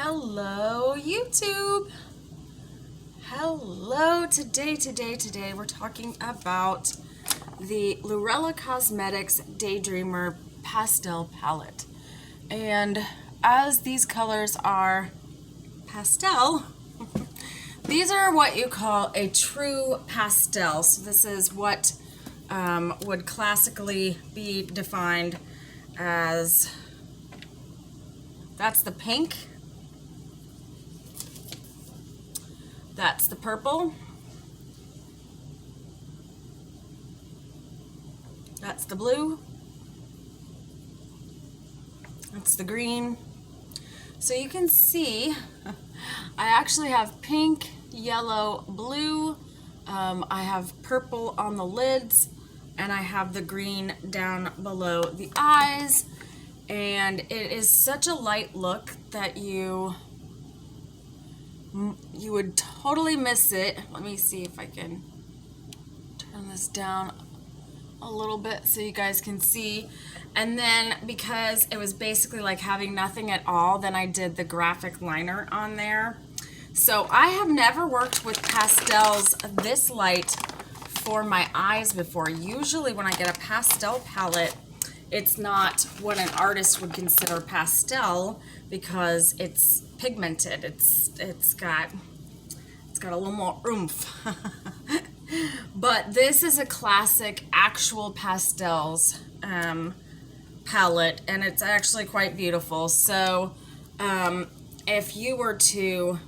Hello YouTube. Hello. Today we're talking about the Lurella Cosmetics Daydreamer Pastel Palette. And as these colors are pastel, these are what you call a true pastel. So this is what would classically be defined as, that's the pink, that's the purple, that's the blue, that's the green. So you can see I actually have pink, yellow, blue, I have purple on the lids, and I have the green down below the eyes. And it is such a light look that you would totally miss it. Let me see if I can turn this down a little bit so you guys can see. And then because it was basically like having nothing at all, then I did the graphic liner on there. So I have never worked with pastels this light for my eyes before. Usually when I get a pastel palette, it's not what an artist would consider pastel because it's pigmented. It's got a little more oomph. But this is a classic actual pastels palette, and it's actually quite beautiful. So if you were to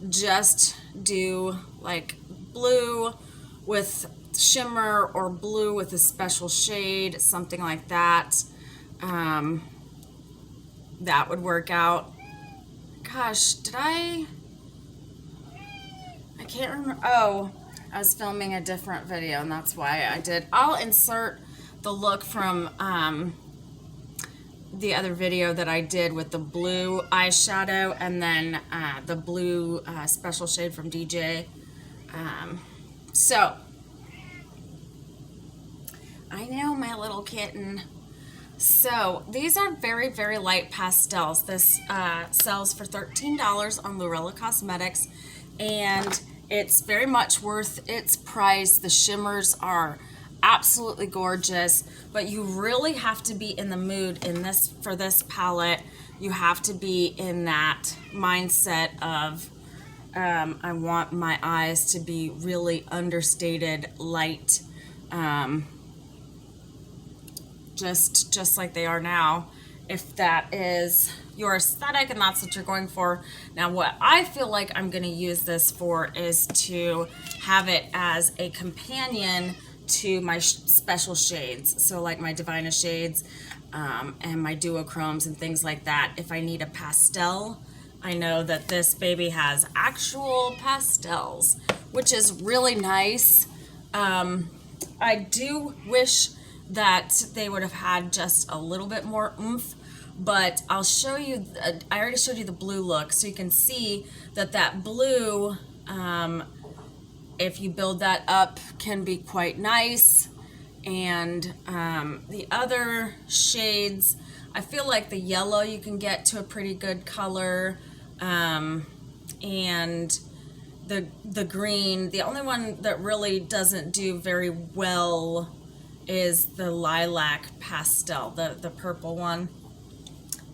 just do like blue with shimmer or blue with a special shade, something like that, that would work out. Gosh, I can't remember. Oh, I was filming a different video and that's why I did. I'll insert the look from the other video that I did with the blue eyeshadow and then the blue special shade from DJ. So I know, my little kitten. So these are very, very light pastels. This sells for $13 on Lurella Cosmetics, and it's very much worth its price. The shimmers are absolutely gorgeous, but you really have to be in the mood for this palette. You have to be in that mindset of I want my eyes to be really understated, light, just like they are now, if that is your aesthetic and that's what you're going for. Now what I feel like I'm going to use this for is to have it as a companion to my special shades, so like my Divina shades and my duochromes and things like that. If I need a pastel, I know that this baby has actual pastels, which is really nice. I do wish that they would have had just a little bit more oomph, but I'll show you, I already showed you the blue look, so you can see that blue, if you build that up, can be quite nice. And the other shades, I feel like the yellow you can get to a pretty good color, and the green, the only one that really doesn't do very well is the lilac pastel, the purple one.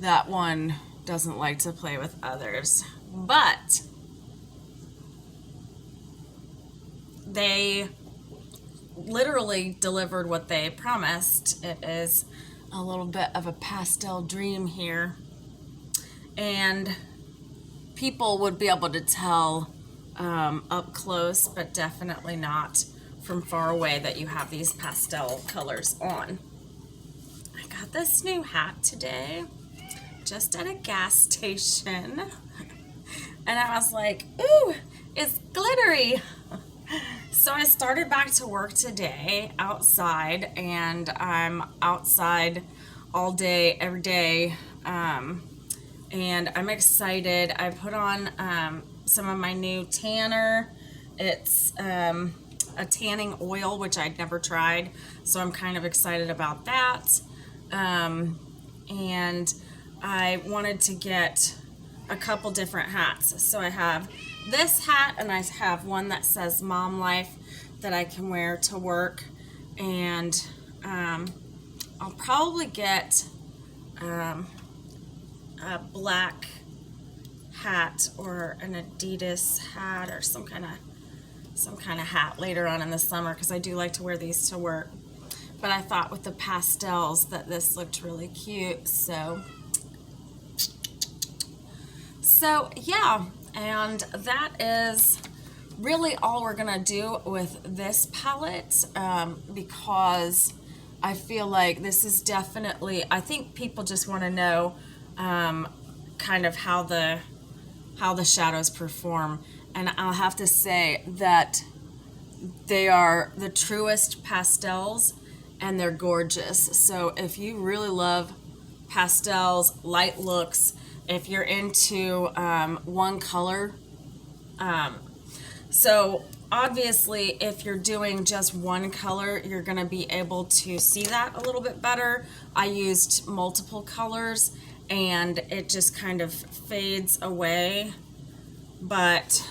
That one doesn't like to play with others, but they literally delivered what they promised. It is a little bit of a pastel dream here, and people would be able to tell up close, but definitely not from far away, that you have these pastel colors on. I got this new hat today just at a gas station and I was like, ooh, it's glittery. So I started back to work today outside, and I'm outside all day, every day, and I'm excited. I put on some of my new tanner. It's a tanning oil, which I'd never tried, so I'm kind of excited about that. And I wanted to get a couple different hats. So I have this hat, and I have one that says Mom Life that I can wear to work. And I'll probably get a black hat or an Adidas hat or some kind of hat later on in the summer, because I do like to wear these to work. But I thought with the pastels that this looked really cute. So yeah, and that is really all we're gonna do with this palette, because I feel like this is definitely, I think people just want to know kind of how the shadows perform. And I'll have to say that they are the truest pastels, and they're gorgeous. So if you really love pastels, light looks, if you're into one color, so obviously if you're doing just one color, you're going to be able to see that a little bit better. I used multiple colors and it just kind of fades away, but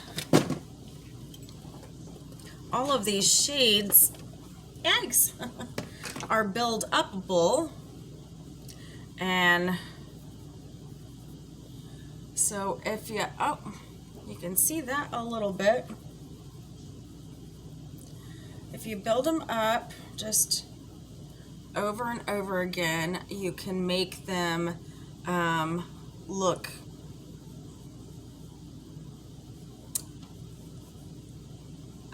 all of these shades, yikes, are build upable. And so if you, oh, you can see that a little bit. If you build them up just over and over again, you can make them look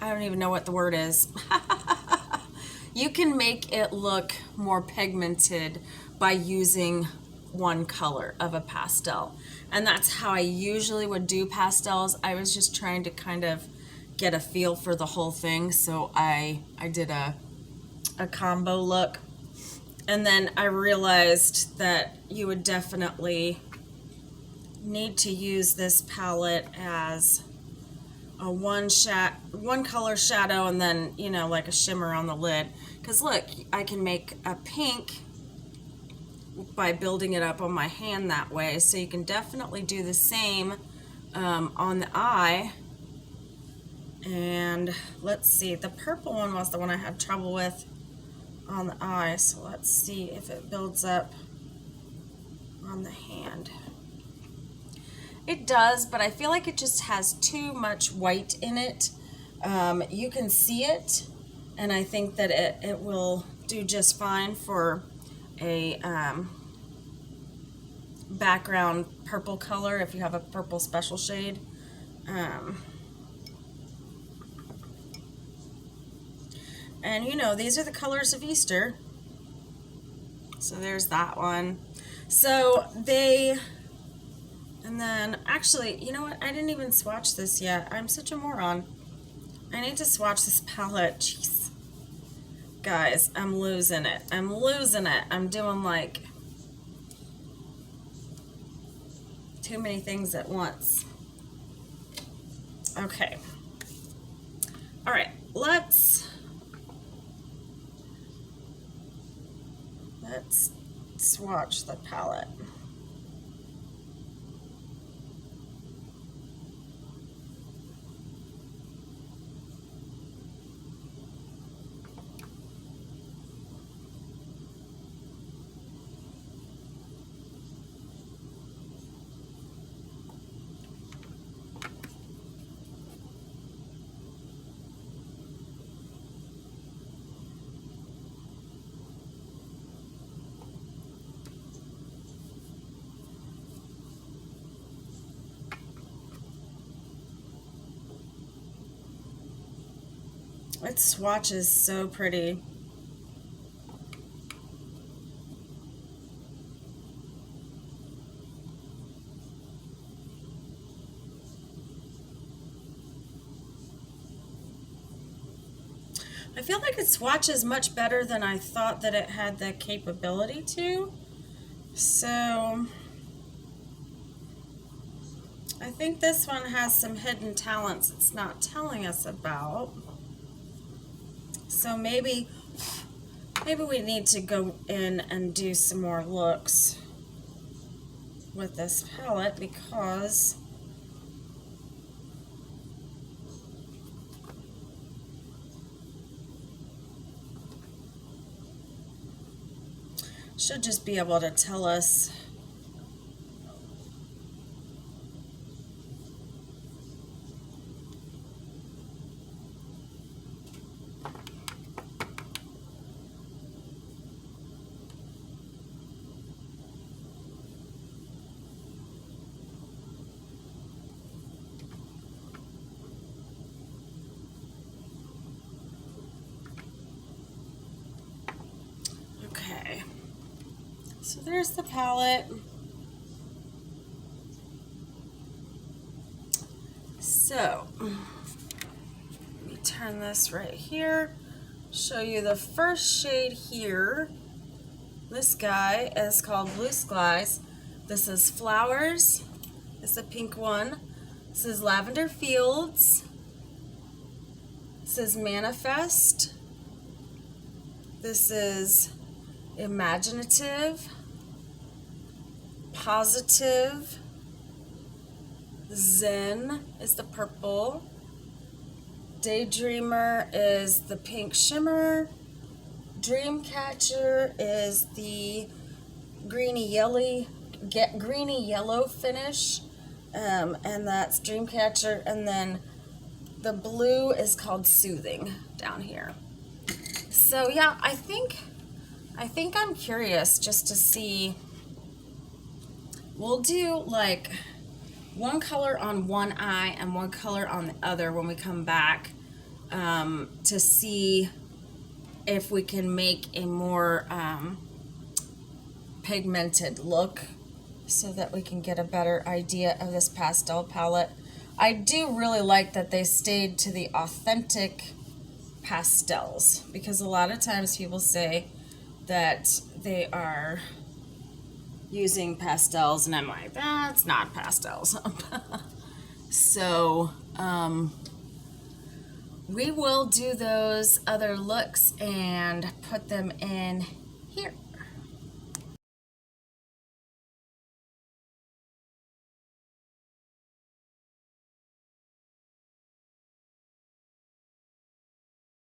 I don't even know what the word is. You can make it look more pigmented by using one color of a pastel. And that's how I usually would do pastels. I was just trying to kind of get a feel for the whole thing. So I did a combo look. And then I realized that you would definitely need to use this palette as a one color shadow, and then, you know, like a shimmer on the lid. Because look, I can make a pink by building it up on my hand that way. So you can definitely do the same on the eye. And let's see, the purple one was the one I had trouble with on the eye. So let's see if it builds up on the hand. It does, but I feel like it just has too much white in it. You can see it, and I think that it will do just fine for a background purple color if you have a purple special shade. And you know, these are the colors of Easter. So there's that one. So and then, actually, you know what? I didn't even swatch this yet. I'm such a moron. I need to swatch this palette. Jeez. Guys, I'm losing it. I'm losing it. I'm doing, like, too many things at once. Okay. All right. Let's swatch the palette. It swatches so pretty. I feel like it swatches much better than I thought that it had the capability to. So I think this one has some hidden talents it's not telling us about. So maybe we need to go in and do some more looks. with this palette because should just be able to tell us okay. So there's the palette. So let me turn this right here, show you the first shade here. This guy is called Blue Skies. This is Flowers. It's the pink one. This is Lavender Fields. This is Manifest. This is Imaginative. Positive. Zen is the purple. Daydreamer is the pink shimmer. Dreamcatcher is the greeny yellow finish, and that's Dreamcatcher. And then the blue is called Soothing down here. So yeah, I think I'm curious just to see. We'll do like one color on one eye and one color on the other when we come back, to see if we can make a more pigmented look so that we can get a better idea of this pastel palette. I do really like that they stayed to the authentic pastels, because a lot of times people say that they are using pastels and I'm like, that's not pastels. So we will do those other looks and put them in